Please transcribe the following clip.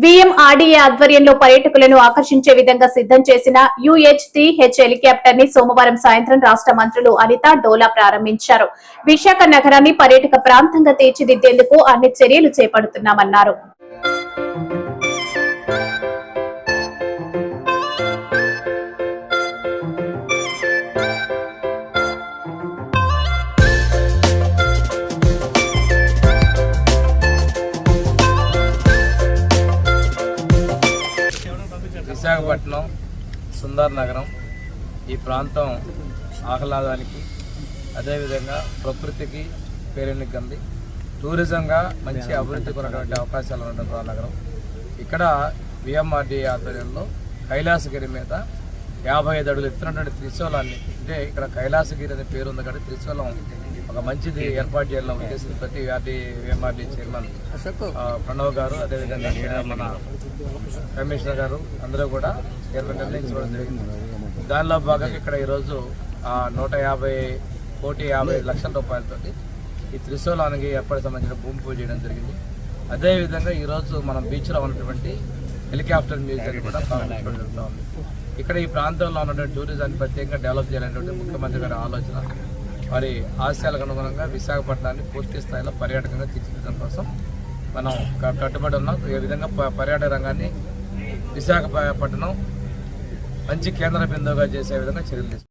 VMRDA ఆధ్వర్యంలో పర్యాటకులను ఆకర్షించే విధంగా సిద్ధం చేసిన UH-3H హెలికాప్టర్ ని సోమవారం సాయంత్రం రాష్ట్ర మంత్రులు అనిత డోలా ప్రారంభించారు. విశాఖ నగరాన్ని పర్యాటక ప్రాంతంగా తీర్చిదిద్దేందుకు అన్ని చర్యలు చేపడుతున్నామన్నారు. విశాఖపట్నం సుందర నగరం ఈ ప్రాంతం ఆహ్లాదానికి అదేవిధంగా ప్రకృతికి పేరెన్నికంది టూరిజంగా మంచి అభివృద్ధికి ఉన్నటువంటి అవకాశాలు ఉన్నటువంటి నగరం. ఇక్కడ VMRDA ఆధ్వర్యంలో కైలాసగిరి మీద 55 అడుగులు ఎత్తున్నటువంటి త్రిశూలాన్ని, అంటే ఇక్కడ కైలాసగిరి అనే పేరు ఉంది కాబట్టి త్రిశూలం ఒక మంచిది ఏర్పాటు చేయాలన్న ఉద్దేశంతో VMRDA చైర్మన్ ప్రణవ్ గారు, అదేవిధంగా మన కమిషనర్ గారు అందరూ కూడా నిర్ణయించుకోవడం జరిగింది. దానిలో భాగంగా ఇక్కడ ఈరోజు 150 లక్షల రూపాయలతోటి ఈ త్రిశూలానికి ఏర్పాటు సంబంధించిన భూమి పూజ చేయడం జరిగింది. అదేవిధంగా ఈరోజు మనం బీచ్లో ఉన్నటువంటి హెలికాప్టర్ మ్యూజియం కూడా ప్రారంభించడం జరుగుతూ ఉంది. ఇక్కడ ఈ ప్రాంతంలో ఉన్నటువంటి టూరిజాన్ని ప్రత్యేకంగా డెవలప్ చేయాలనేటువంటి ముఖ్యమంత్రి గారి ఆలోచన, వారి ఆశయాలకు అనుగుణంగా విశాఖపట్నాన్ని పూర్తి స్థాయిలో పర్యాటకంగా తీర్చిదిద్దడం కోసం మనం కట్టుబడి ఉన్నాం. ఈ విధంగా పర్యాటక రంగాన్ని విశాఖపట్నం మంచి కేంద్ర బిందువుగా చేసే విధంగా చర్యలు తీసుకుంటాం.